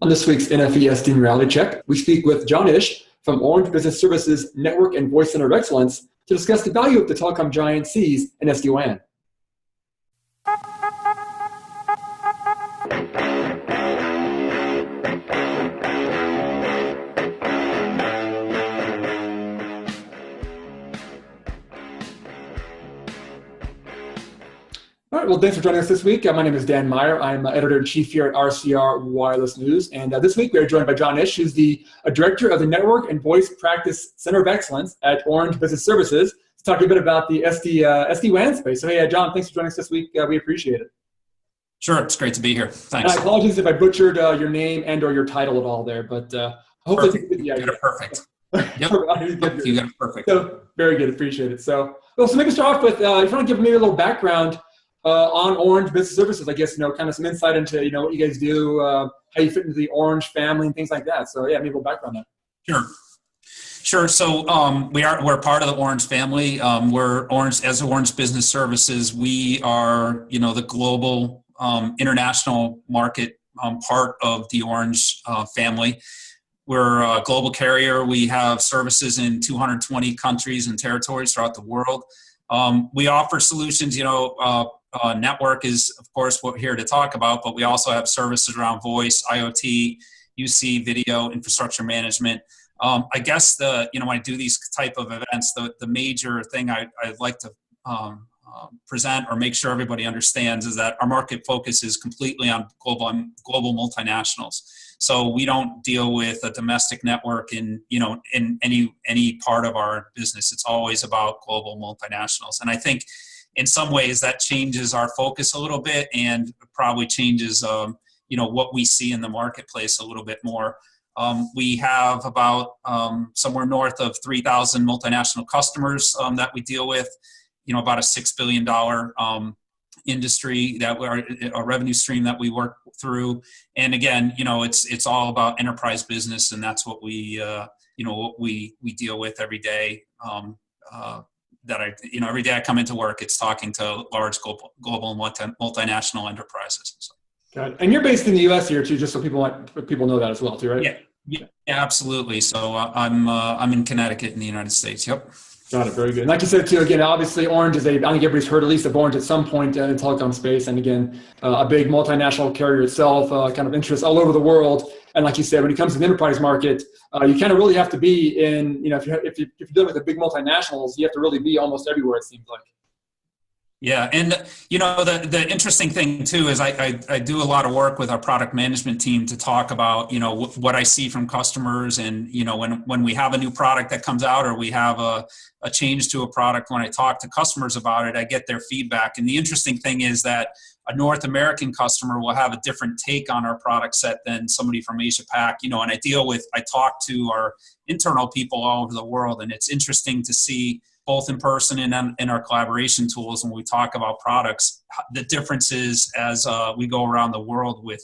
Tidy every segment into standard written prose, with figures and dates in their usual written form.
On this week's NFV SDN Reality Check, we speak with John Isch from Orange Business Services Network and Voice Center of Excellence to discuss the value of the telecom giant sees in SD-WAN. All right, well, thanks for joining us this week. My name is Dan Meyer. I'm editor-in-chief here at RCR Wireless News. And this week we are joined by John Isch, who's the director of the Network and Voice Practice Center of Excellence at Orange Business Services, to talk a bit about the SD-WAN space. So, hey, John, thanks for joining us this week. We appreciate it. Sure, it's great to be here. Thanks. And I apologize if I butchered your name and or your title at all there, but hopefully you got it perfect. Yep. You got it perfect. So, very good. Appreciate it. So maybe start off with, if you want to give me a little background on Orange Business Services, I guess, kind of some insight into, what you guys do, how you fit into the Orange family and things like that. So, yeah, maybe a little background on that. Sure. So we're part of the Orange family. We're Orange Business Services. We are, the global international market part of the Orange family. We're a global carrier. We have services in 220 countries and territories throughout the world. We offer solutions, network is, of course, what we're here to talk about, but we also have services around voice, IoT, UC, video, infrastructure management. I guess when I do these type of events, the major thing I'd like to present or make sure everybody understands is that our market focus is completely on global multinationals. So we don't deal with a domestic network in any part of our business. It's always about global multinationals. And I think in some ways that changes our focus a little bit and probably changes what we see in the marketplace a little bit more. We have about somewhere north of 3,000 multinational customers that we deal with, about a $6 billion industry a revenue stream that we work through. And again, it's all about enterprise business, and that's what we deal with every day. Every day I come into work, it's talking to large global multinational enterprises. So. Got it. And you're based in the U.S. here too, just so people know that as well too, right? Yeah, absolutely. So I'm in Connecticut in the United States. Yep. Got it. Very good. And like you said too, again, obviously Orange is I think everybody's heard at least of Orange at some point in the telecom space, and again, a big multinational carrier itself, kind of interests all over the world. And like you said, when it comes to the enterprise market, you kind of really have to be in, if you're dealing with the big multinationals, you have to really be almost everywhere, it seems like. Yeah, and the interesting thing too is I do a lot of work with our product management team to talk about what I see from customers, and when we have a new product that comes out or we have a change to a product, when I talk to customers about it, I get their feedback. And the interesting thing is that a North American customer will have a different take on our product set than somebody from Asia Pac. And I talk to our internal people all over the world, and it's interesting to see both in person and in our collaboration tools when we talk about products, the differences as we go around the world with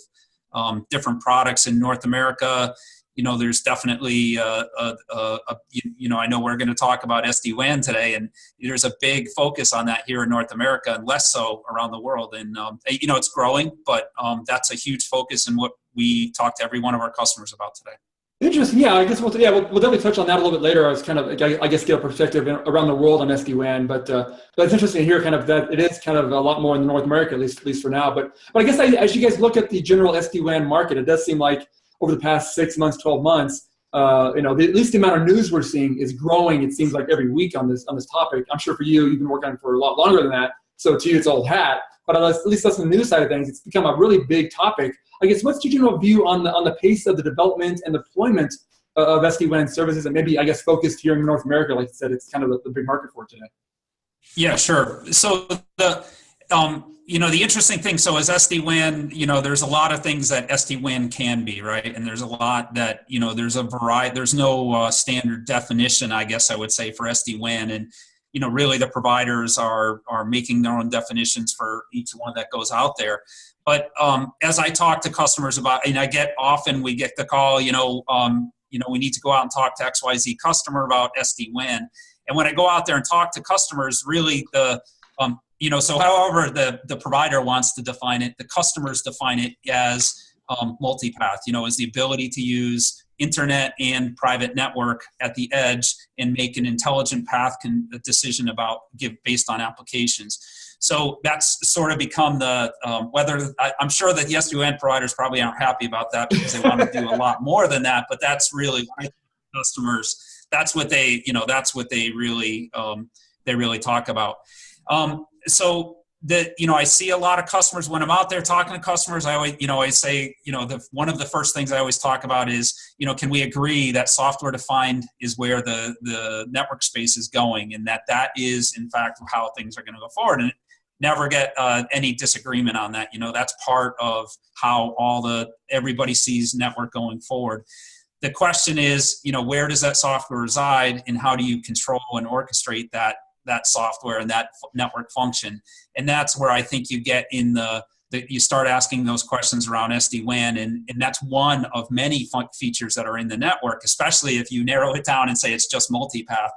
different products. In North America, there's definitely I know we're going to talk about SD-WAN today, and there's a big focus on that here in North America and less so around the world. And it's growing, but that's a huge focus in what we talk to every one of our customers about today. Interesting. Yeah, I guess we'll definitely touch on that a little bit later. I was kind of, I guess, get a perspective around the world on SD-WAN, but it's interesting to hear kind of that it is kind of a lot more in North America, at least for now. But I guess as you guys look at the general SD-WAN market, it does seem like over the past 6 months, 12 months, at least the amount of news we're seeing is growing. It seems like every week on this topic. I'm sure for you've been working on it for a lot longer than that. So to you, it's old hat. But at least that's the news side of things. It's become a really big topic. I guess what's your general view on the pace of the development and deployment of SD-WAN services, and maybe, I guess, focused here in North America? Like you said, it's kind of the big market for it today. Yeah, sure. So the interesting thing, so as SD-WAN, there's a lot of things that SD-WAN can be, right? And there's a lot that, there's a variety, there's no standard definition, I guess I would say, for SD-WAN. And, really the providers are making their own definitions for each one that goes out there. But as I talk to customers about, and we get the call, we need to go out and talk to XYZ customer about SD-WAN. And when I go out there and talk to customers, really so however the provider wants to define it, the customers define it as multipath, is the ability to use internet and private network at the edge and make an intelligent path decision based on applications. So that's sort of become the, I'm sure that the SD-WAN providers probably aren't happy about that because they want to do a lot more than that, but that's really customers, that's what they really talk about. So that, I see a lot of customers when I'm out there talking to customers, I always say, one of the first things I always talk about is, can we agree that software defined is where the network space is going, and that is in fact how things are going to go forward, and never get any disagreement on that. That's part of how everybody sees network going forward. The question is, where does that software reside, and how do you control and orchestrate that software and that network function? And that's where I think you get in you start asking those questions around SD-WAN, and that's one of many features that are in the network, especially if you narrow it down and say it's just multipath.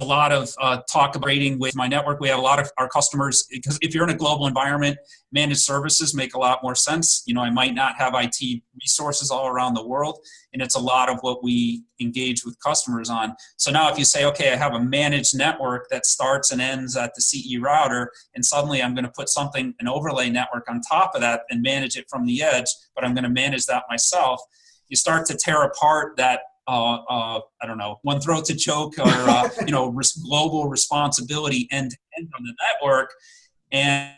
A lot of talk about rating with my network. We have a lot of our customers, because if you're in a global environment, managed services make a lot more sense. I might not have IT resources all around the world, and it's a lot of what we engage with customers on. So now if you say, okay, I have a managed network that starts and ends at the CE router, and suddenly I'm going to put an overlay network on top of that and manage it from the edge, but I'm going to manage that myself, you start to tear apart that I don't know, one throat to choke, or global responsibility end to end on the network, and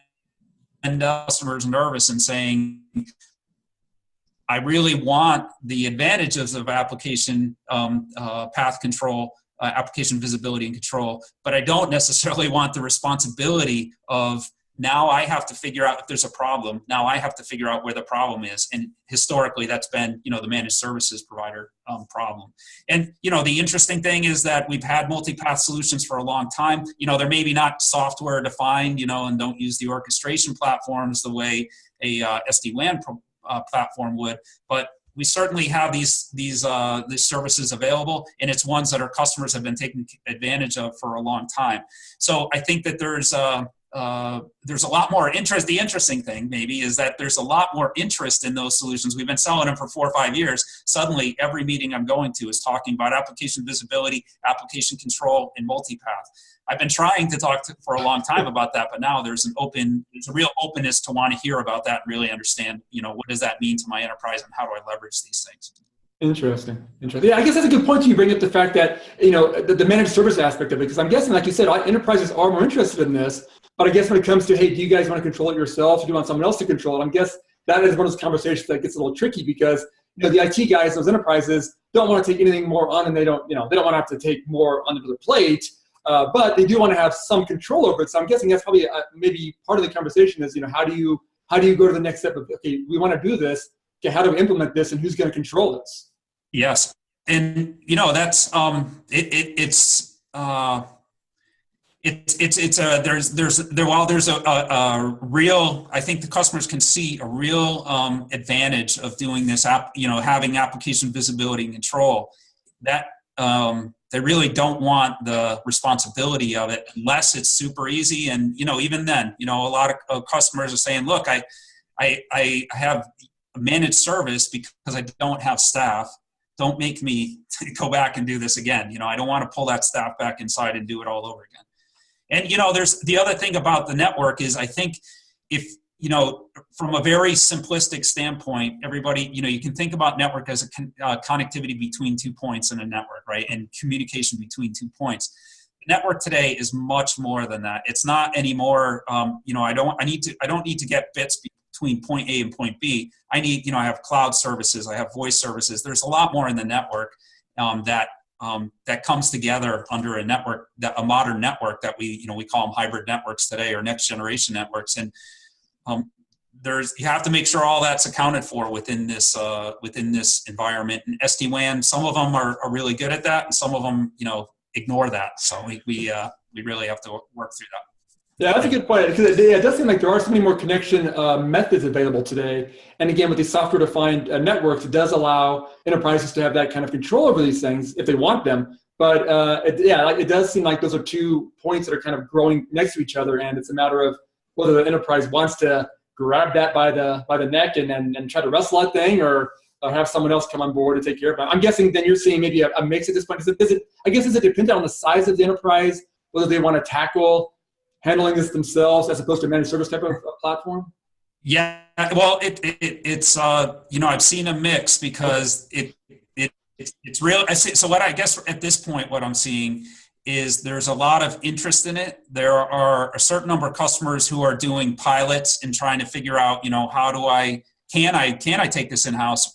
customers nervous and saying, I really want the advantages of application path control, application visibility and control, but I don't necessarily want the responsibility of, now I have to figure out if there's a problem. Now I have to figure out where the problem is. And historically, that's been, the managed services provider problem. And, the interesting thing is that we've had multipath solutions for a long time. They're maybe not software defined, and don't use the orchestration platforms the way a SD-WAN platform would, but we certainly have these services available, and it's ones that our customers have been taking advantage of for a long time. So I think that there's a lot more interest. The interesting thing maybe is that there's a lot more interest in those solutions. We've been selling them for 4 or 5 years. Suddenly every meeting I'm going to is talking about application visibility, application control, and multipath. I've been trying to talk for a long time about that, but now there's a real openness to want to hear about that and really understand, what does that mean to my enterprise and how do I leverage these things? Interesting. Yeah, I guess that's a good point. You bring up the fact that, the managed service aspect of it, because I'm guessing, like you said, enterprises are more interested in this. But I guess when it comes to, hey, do you guys want to control it yourselves, or do you want someone else to control it? I guess that is one of those conversations that gets a little tricky, because the IT guys, those enterprises, don't want to take anything more on, and they don't want to have to take more onto their plate. But they do want to have some control over it. So I'm guessing that's probably maybe part of the conversation is, how do you go to the next step of, okay, we want to do this. Okay, how do we implement this, and who's going to control this? Yes, and that's there's a real, I think the customers can see a real advantage of doing this having application visibility and control, that they really don't want the responsibility of it unless it's super easy. And even then, a lot of customers are saying, look, I have a managed service because I don't have staff. Don't make me go back and do this again. I don't want to pull that staff back inside and do it all over again. And, there's the other thing about the network is, I think if, from a very simplistic standpoint, everybody, you can think about network as a connectivity between 2 points in a network, right? And communication between 2 points. Network today is much more than that. It's not anymore, I don't need to get bits between point A and point B. I need, I have cloud services, I have voice services. There's a lot more in the network that comes together under a network, a modern network that we call them hybrid networks today, or next generation networks. And you have to make sure all that's accounted for within this environment. And SD-WAN, some of them are really good at that, and some of them ignore that. So we really have to work through that. Yeah, that's a good point, because it does seem like there are so many more connection methods available today. And again, with these software-defined networks, it does allow enterprises to have that kind of control over these things if they want them. But yeah, like it does seem like those are 2 points that are kind of growing next to each other, and it's a matter of whether the enterprise wants to grab that by the neck and try to wrestle that thing, or have someone else come on board and take care of it. I'm guessing then you're seeing maybe a mix at this point. I guess, is it dependent on the size of the enterprise, whether they want to tackle handling this themselves as opposed to a managed service type of platform? Yeah, well, it's I've seen a mix because it's real. So what I guess at this point, what I'm seeing is there's a lot of interest in it. There are a certain number of customers who are doing pilots and trying to figure out, how do can I take this in-house,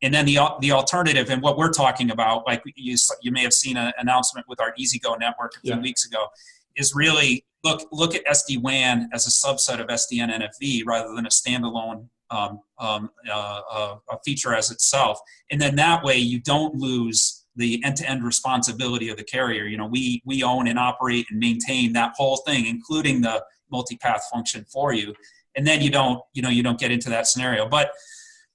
and then the alternative, and what we're talking about, like you may have seen an announcement with our EasyGo network a few weeks ago, is really look at SD-WAN as a subset of SDN and NFV rather than a standalone a feature as itself. And then that way you don't lose the end-to-end responsibility of the carrier. We own and operate and maintain that whole thing, including the multipath function for you. And then you don't get into that scenario. But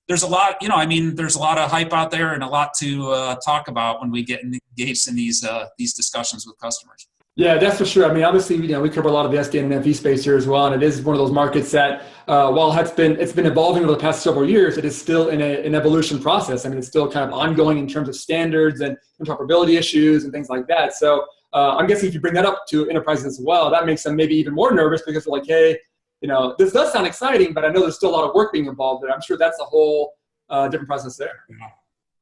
there's a lot, there's a lot of hype out there and a lot to talk about when we get engaged in these discussions with customers. Yeah, that's for sure. Obviously, we cover a lot of the SDN and NFV space here as well, and it is one of those markets that, while it's been evolving over the past several years, it is still in an evolution process. It's still kind of ongoing in terms of standards and interoperability issues and things like that. So I'm guessing if you bring that up to enterprises as well, that makes them maybe even more nervous because they're like, hey, this does sound exciting, but I know there's still a lot of work being involved there. I'm sure that's a whole different process there. Yeah.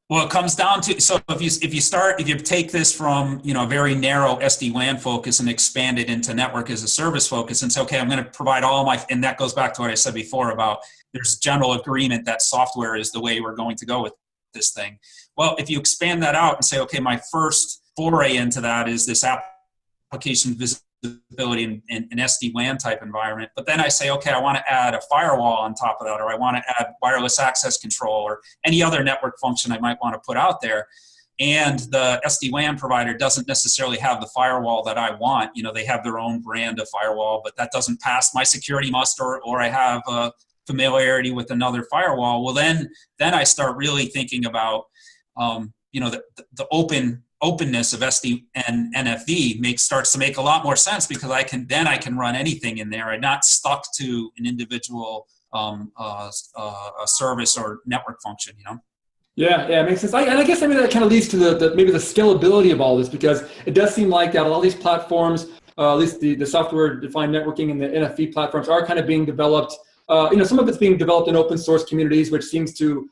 Well, it comes down to, so if you take this from, a very narrow SD-WAN focus and expand it into network as a service focus and say, okay, I'm going to provide and that goes back to what I said before about there's general agreement that software is the way we're going to go with this thing. Well, if you expand that out and say, okay, my first foray into that is this application visibility in an SD-WAN type environment. But then I say, okay, I want to add a firewall on top of that, or I want to add wireless access control or any other network function I might want to put out there. And the SD-WAN provider doesn't necessarily have the firewall that I want. They have their own brand of firewall, but that doesn't pass my security muster, or I have a familiarity with another firewall. Well, then I start really thinking about, the openness of SD and NFV starts to make a lot more sense because I can run anything in there. I'm not stuck to an individual a service or network function. Yeah, it makes sense. And I guess that kind of leads to maybe the scalability of all this, because it does seem like that a lot of these platforms, at least the software-defined networking and the NFV platforms, are kind of being developed. Some of it's being developed in open source communities, which seems to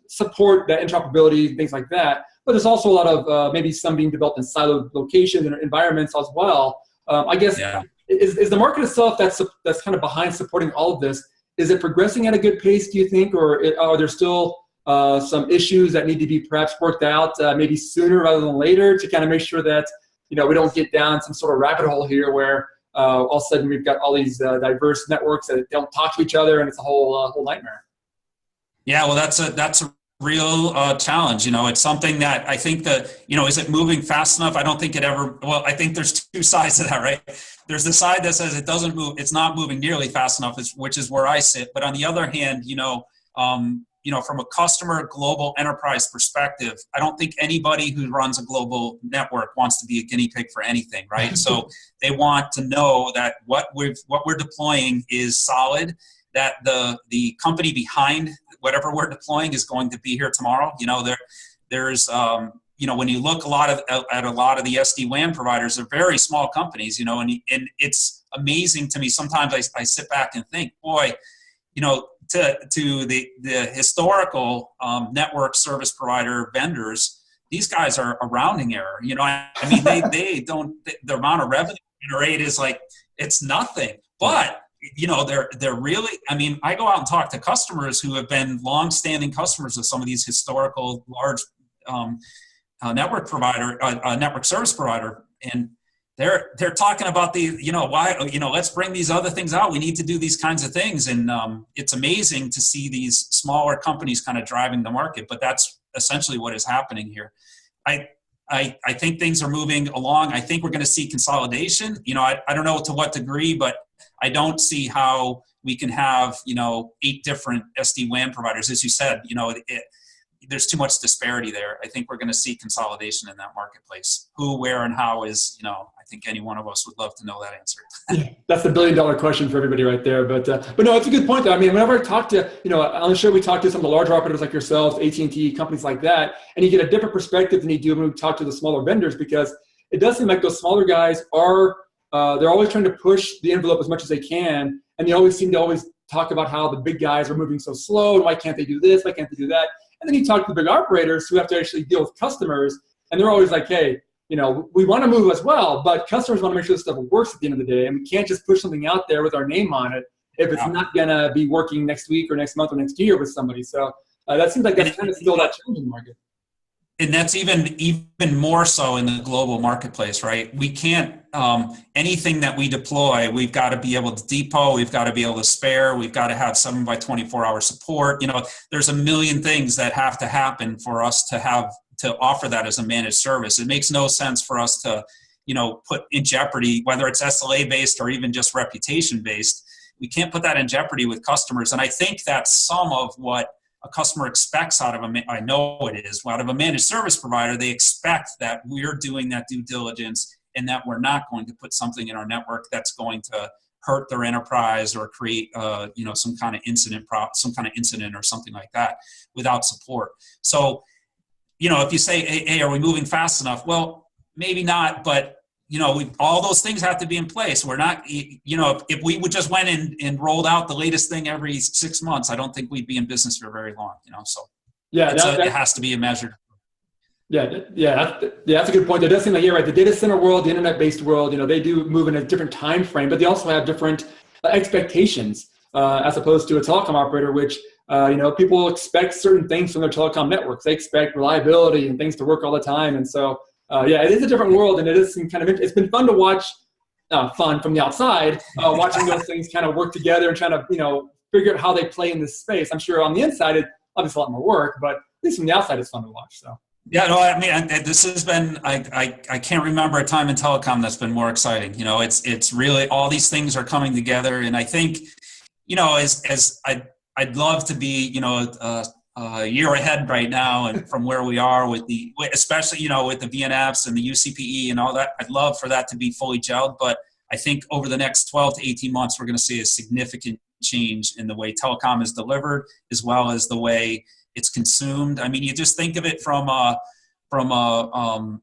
support that interoperability, things like that. But there's also a lot of maybe some being developed in siloed locations and environments as well. I guess, is the market itself that's kind of behind supporting all of this, is it progressing at a good pace, do you think, or are there still some issues that need to be perhaps worked out maybe sooner rather than later to kind of make sure that we don't get down some sort of rabbit hole here where all of a sudden we've got all these diverse networks that don't talk to each other and it's a whole nightmare? Yeah, well, that's a real challenge. It's something that I think that, is it moving fast enough? I don't think it ever, well, I think there's two sides to that, right? There's the side that says it doesn't move, it's not moving nearly fast enough, which is where I sit. But on the other hand, from a customer global enterprise perspective, I don't think anybody who runs a global network wants to be a guinea pig for anything, right? So they want to know that what we're deploying is solid, that the company behind whatever we're deploying is going to be here tomorrow. There's when you look at a lot of the SD-WAN providers, they're very small companies, and it's amazing to me. Sometimes I sit back and think, boy, to the historical network service provider vendors, these guys are a rounding error. They don't, the amount of revenue generated is like, it's nothing. But they're really, I go out and talk to customers who have been long-standing customers of some of these historical large network service provider, and they're talking about let's bring these other things out. We need to do these kinds of things, and it's amazing to see these smaller companies kind of driving the market. But that's essentially what is happening here. I think things are moving along. I think we're going to see consolidation. I don't know to what degree, but I don't see how we can have 8 different SD-WAN providers. As you said, there's too much disparity there. I think we're going to see consolidation in that marketplace. Who, where, and how is, I think any one of us would love to know that answer. Yeah, that's the billion-dollar question for everybody right there. But no, it's a good point though. I mean, whenever I talk to, on the show, we talk to some of the larger operators like yourselves, AT&T, companies like that, and you get a different perspective than you do when we talk to the smaller vendors, because it does seem like those smaller guys are, they're always trying to push the envelope as much as they can. And they always seem to always talk about how the big guys are moving so slow, and why can't they do this, why can't they do that? And then you talk to the big operators who have to actually deal with customers, and they're always like, hey, we want to move as well, but customers want to make sure this stuff works at the end of the day, and we can't just push something out there with our name on it if it's not going to be working next week or next month or next year with somebody. So that seems like that's kind of still that challenging market. And that's even more so in the global marketplace, right? We can't, anything that we deploy, we've got to be able to depot, we've got to be able to spare, we've got to have 7 by 24-hour support. There's a million things that have to happen for us to offer that as a managed service. It makes no sense for us to, put in jeopardy, whether it's SLA based or even just reputation based. We can't put that in jeopardy with customers. And I think that's some of what a customer expects out of I know it is, out of a managed service provider. They expect that we're doing that due diligence and that we're not going to put something in our network that's going to hurt their enterprise or create, some kind of incident or something like that without support. So, if you say, hey, are we moving fast enough? Well, maybe not, but all those things have to be in place. We're not, if we would just went and rolled out the latest thing every 6 months, I don't think we'd be in business for very long, so yeah, it has to be a measured. Yeah, that's a good point. It does seem like, you're right, the data center world, the internet-based world, they do move in a different time frame, but they also have different expectations as opposed to a telecom operator, which, people expect certain things from their telecom networks. They expect reliability and things to work all the time. And so, it is a different world, and it is some kind of, it's been fun to watch, fun from the outside, watching those things kind of work together and trying to, figure out how they play in this space. I'm sure on the inside, it's obviously a lot more work, but at least from the outside, it's fun to watch. So. Yeah, no, I mean, this has been, I can't remember a time in telecom that's been more exciting. It's really, all these things are coming together. And I think, as I'd love to be, a year ahead right now, and from where we are with especially, with the VNFs and the UCPE and all that, I'd love for that to be fully gelled. But I think over the next 12 to 18 months, we're going to see a significant change in the way telecom is delivered, as well as the way it's consumed. I mean, you just think of it from a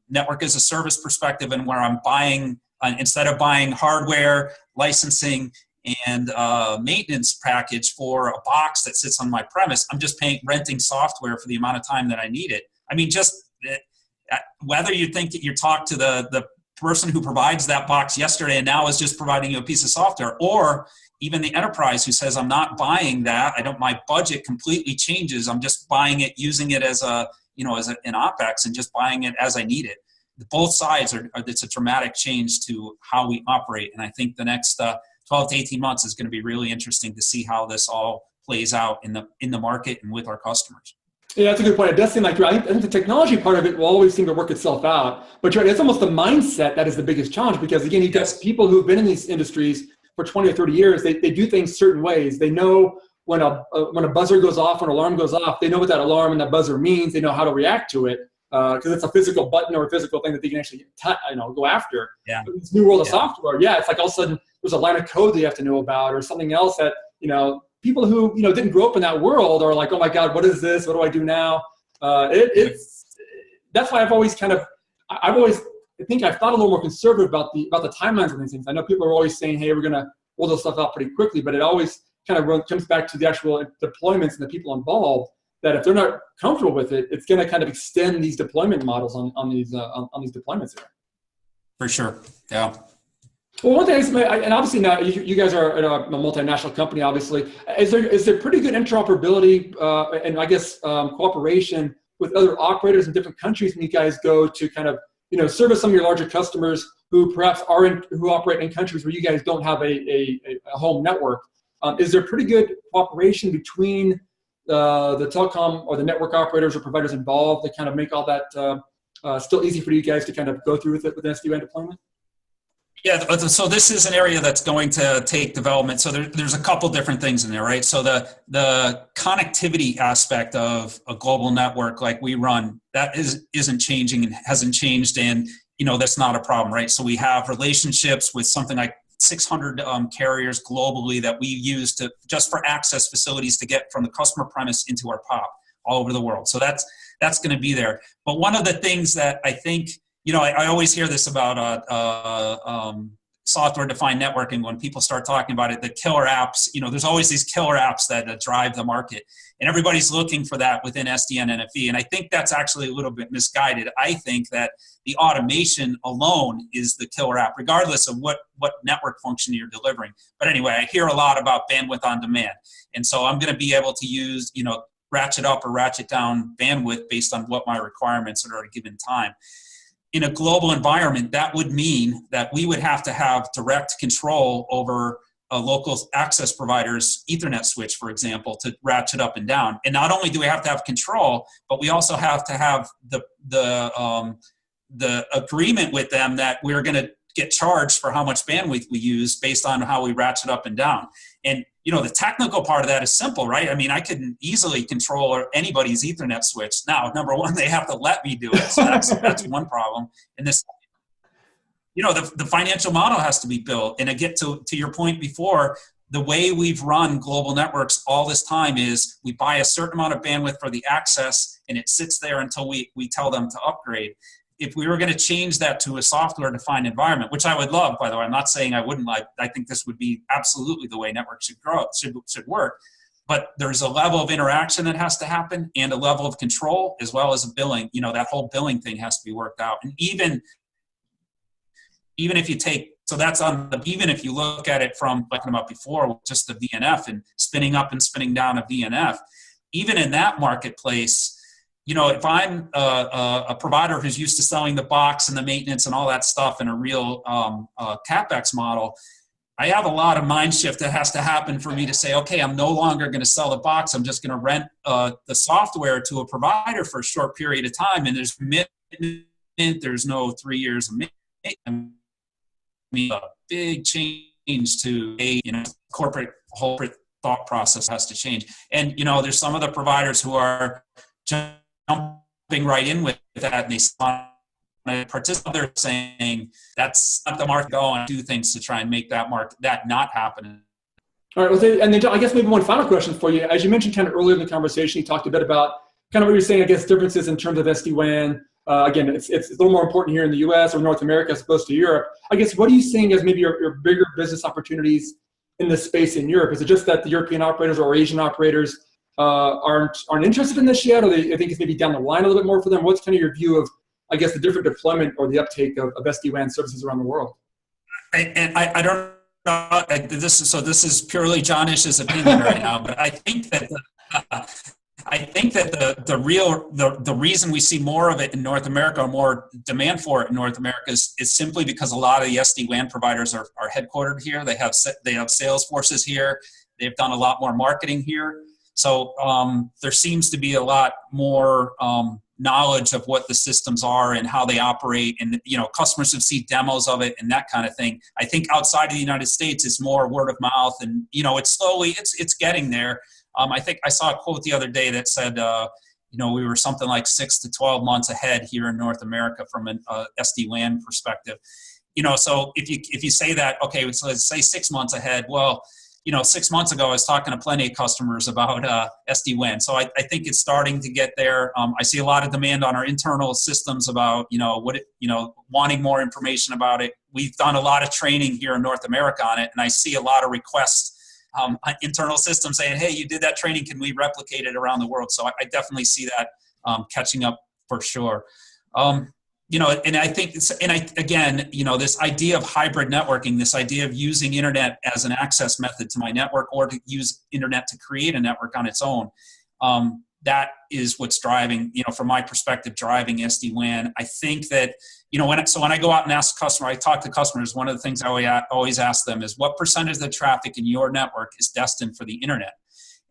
network as a service perspective, and where I'm buying, instead of buying hardware, licensing, and maintenance package for a box that sits on my premise, I'm just renting software for the amount of time that I need it. I mean, just whether you think that you talk to the person who provides that box yesterday and now is just providing you a piece of software, or even the enterprise who says, I'm not buying that, my budget completely changes, I'm just buying it, using it as an OpEx, and just buying it as I need it. Both sides it's a dramatic change to how we operate. And I think the next 12 to 18 months is going to be really interesting to see how this all plays out in the market and with our customers. Yeah, that's a good point. It does seem like, I think the technology part of it will always seem to work itself out. But it's almost the mindset that is the biggest challenge, because again, you've got people who've been in these industries for 20 or 30 years. They do things certain ways. They know when a buzzer goes off, when an alarm goes off, they know what that alarm and that buzzer means. They know how to react to it, because it's a physical button or a physical thing that they can actually go after. Yeah. But this new world of software, it's like all of a sudden there's a line of code that you have to know about, or something else that people who didn't grow up in that world are like, oh my God, what is this? What do I do now? That's why I've always I think I've thought a little more conservative about the timelines of these things. I know people are always saying, hey, we're going to roll this stuff out pretty quickly, but it always kind of comes back to the actual deployments and the people involved, that if they're not comfortable with it, it's going to kind of extend these deployment models on these deployments here. For sure. Yeah. Well, one thing, and obviously now you guys are a multinational company, obviously. Is there pretty good interoperability and I guess cooperation with other operators in different countries when you guys go to kind of service some of your larger customers who perhaps who operate in countries where you guys don't have a home network? Is there pretty good cooperation between the telecom or the network operators or providers involved that kind of make all that still easy for you guys to kind of go through with it with an SD-WAN deployment? Yeah, so this is an area that's going to take development. So there's a couple different things in there, right? So the connectivity aspect of a global network like we run, that isn't changing and hasn't changed, and that's not a problem, right? So we have relationships with something like 600 carriers globally that we use to just for access facilities to get from the customer premise into our POP all over the world. So that's going to be there. But one of the things that I think, I always hear this about software-defined networking when people start talking about it, the killer apps. There's always these killer apps that drive the market, and everybody's looking for that within SDN and NFV. And I think that's actually a little bit misguided. I think that the automation alone is the killer app, regardless of what network function you're delivering. But anyway, I hear a lot about bandwidth on demand, and so I'm going to be able to use ratchet up or ratchet down bandwidth based on what my requirements are at a given time. In a global environment, that would mean that we would have to have direct control over a local access provider's Ethernet switch, for example, to ratchet up and down. And not only do we have to have control, but we also have to have the agreement with them that we're going to get charged for how much bandwidth we use based on how we ratchet up and down. And the technical part of that is simple, right? I mean, I could easily control anybody's Ethernet switch. Now, number one, they have to let me do it. So that's one problem. And this, the financial model has to be built. And I get to your point before, the way we've run global networks all this time is we buy a certain amount of bandwidth for the access, and it sits there until we tell them to upgrade. If we were going to change that to a software-defined environment, which I would love, by the way, I'm not saying I wouldn't like. I think this would be absolutely the way networks should work. But there's a level of interaction that has to happen, and a level of control, as well as a billing. That whole billing thing has to be worked out. And even if you take, so that's on the, even if you look at it from talking about before, just the VNF and spinning up and spinning down a VNF, even in that marketplace. If I'm a provider who's used to selling the box and the maintenance and all that stuff in a real CapEx model, I have a lot of mind shift that has to happen for me to say, okay, I'm no longer going to sell the box. I'm just going to rent the software to a provider for a short period of time. And there's commitment, there's no 3 years of maintenance. I mean, a big change to a corporate thought process has to change. And there's some of the providers who are jumping right in with that, and they want to participate. They're saying that's not the market. Go and do things to try and make that not happen. All right. Well, and then I guess maybe one final question for you. As you mentioned kind of earlier in the conversation, you talked a bit about kind of what you're saying, I guess, differences in terms of SD-WAN. Again, it's a little more important here in the US or North America as opposed to Europe. I guess, what are you seeing as maybe your bigger business opportunities in this space in Europe? Is it just that the European operators or Asian operators aren't interested in this yet, or they think it's maybe down the line a little bit more for them? What's kind of your view of, I guess, the different deployment or the uptake of SD-WAN services around the world? I don't know. This is purely John Isch's opinion right now, but I think that the reason we see more of it in North America, or more demand for it in North America, is simply because a lot of the SD-WAN providers are headquartered here. They have sales forces here. They've done a lot more marketing here. So there seems to be a lot more knowledge of what the systems are and how they operate, and customers have seen demos of it and that kind of thing. I think outside of the United States, it's more word of mouth, and it's getting there. I think I saw a quote the other day that said we were something like 6 to 12 months ahead here in North America from an SD-WAN perspective. So if you say that, okay, so let's say 6 months ahead. Well, 6 months ago, I was talking to plenty of customers about SD-WAN. So I think it's starting to get there. I see a lot of demand on our internal systems about, wanting more information about it. We've done a lot of training here in North America on it, and I see a lot of requests on internal systems saying, hey, you did that training, can we replicate it around the world? So I definitely see that catching up for sure. And I think, this idea of hybrid networking, this idea of using internet as an access method to my network, or to use internet to create a network on its own, that is what's driving, from my perspective, driving SD-WAN. I think that, when I go out and ask a customer, I talk to customers, one of the things I always ask them is, what percentage of the traffic in your network is destined for the internet?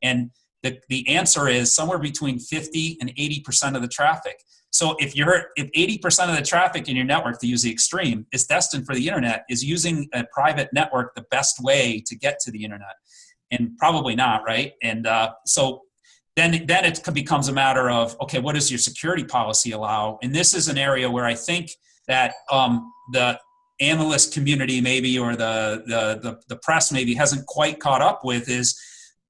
And the answer is somewhere between 50 and 80% of the traffic. So if 80% of the traffic in your network, to use the extreme, is destined for the internet, is using a private network the best way to get to the internet? And probably not, right? And so then it becomes a matter of, okay, what does your security policy allow? And this is an area where I think that the analyst community maybe, or the press maybe hasn't quite caught up with, is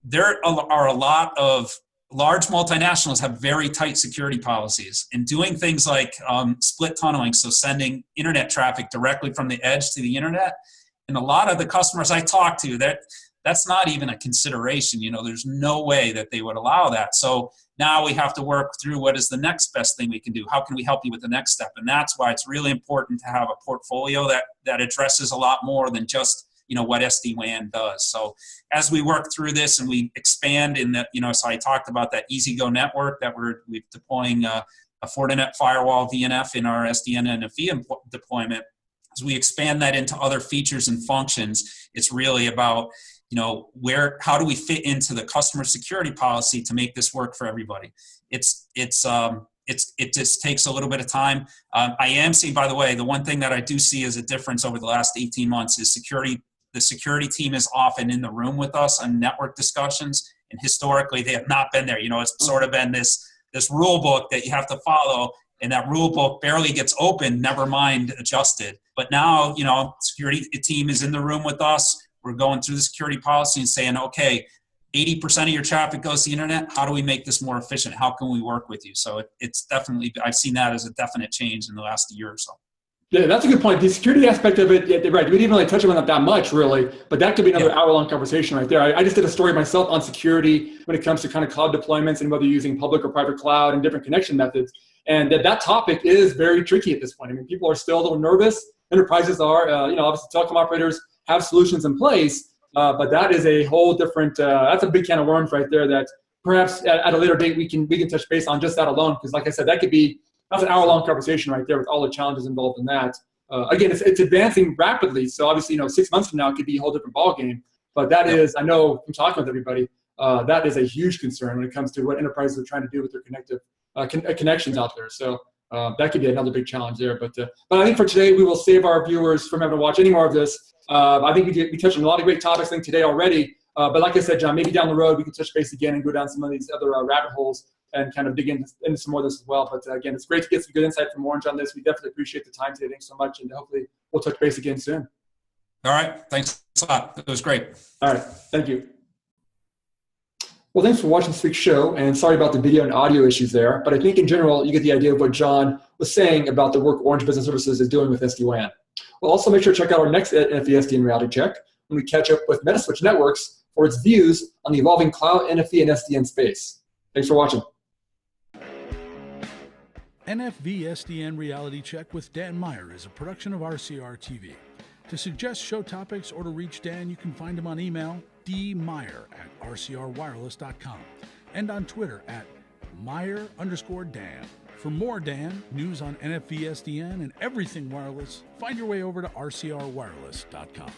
there are a lot of large multinationals have very tight security policies, and doing things like split tunneling, so sending internet traffic directly from the edge to the internet. And a lot of the customers I talk to, that's not even a consideration. There's no way that they would allow that. So now we have to work through what is the next best thing we can do. How can we help you with the next step? And that's why it's really important to have a portfolio that addresses a lot more than just what SD-WAN does. So as we work through this and we expand in the, so I talked about that EasyGo network that we're deploying a Fortinet firewall VNF in our SDN and NFV deployment. As we expand that into other features and functions, it's really about, how do we fit into the customer security policy to make this work for everybody? It just takes a little bit of time. I am seeing, by the way, the one thing that I do see as a difference over the last 18 months is security. The security team is often in the room with us on network discussions, and historically they have not been there. It's sort of been this rule book that you have to follow, and that rule book barely gets opened, never mind adjusted. But now, security team is in the room with us. We're going through the security policy and saying, okay, 80% of your traffic goes to the internet. How do we make this more efficient? How can we work with you? So it's definitely, I've seen that as a definite change in the last year or so. Yeah, that's a good point. The security aspect of it, yeah, right, we didn't even really touch on that much, really, but that could be another hour-long conversation right there. I just did a story myself on security when it comes to kind of cloud deployments and whether you're using public or private cloud and different connection methods. And that topic is very tricky at this point. I mean, people are still a little nervous. Enterprises are, obviously telecom operators have solutions in place, but that is a whole different, that's a big can of worms right there that perhaps at a later date we can touch base on just that alone. Because like I said, that's an hour-long conversation right there with all the challenges involved in that. Again, it's advancing rapidly. So obviously, 6 months from now, it could be a whole different ballgame. But that is, I know from talking with everybody, that is a huge concern when it comes to what enterprises are trying to do with their connections out there. So that could be another big challenge there. But I think for today, we will save our viewers from having to watch any more of this. I think we touched on a lot of great topics today already. But like I said, John, maybe down the road, we can touch base again and go down some of these other rabbit holes and kind of dig into some more of this as well. But again, it's great to get some good insight from Orange on this. We definitely appreciate the time today. Thanks so much. And hopefully we'll touch base again soon. All right. Thanks a lot. It was great. All right. Thank you. Well, thanks for watching this week's show. And sorry about the video and audio issues there. But I think in general, you get the idea of what John was saying about the work Orange Business Services is doing with SD-WAN. We'll also make sure to check out our next NFV SDN Reality Check when we catch up with Metaswitch Networks for its views on the evolving cloud, NFV, and SDN space. Thanks for watching. NFV SDN Reality Check with Dan Meyer is a production of RCR TV. To suggest show topics or to reach Dan, you can find him on email, dmeyer@rcrwireless.com, and on Twitter @Meyer_Dan. For more Dan, news on NFV SDN and everything wireless, find your way over to rcrwireless.com.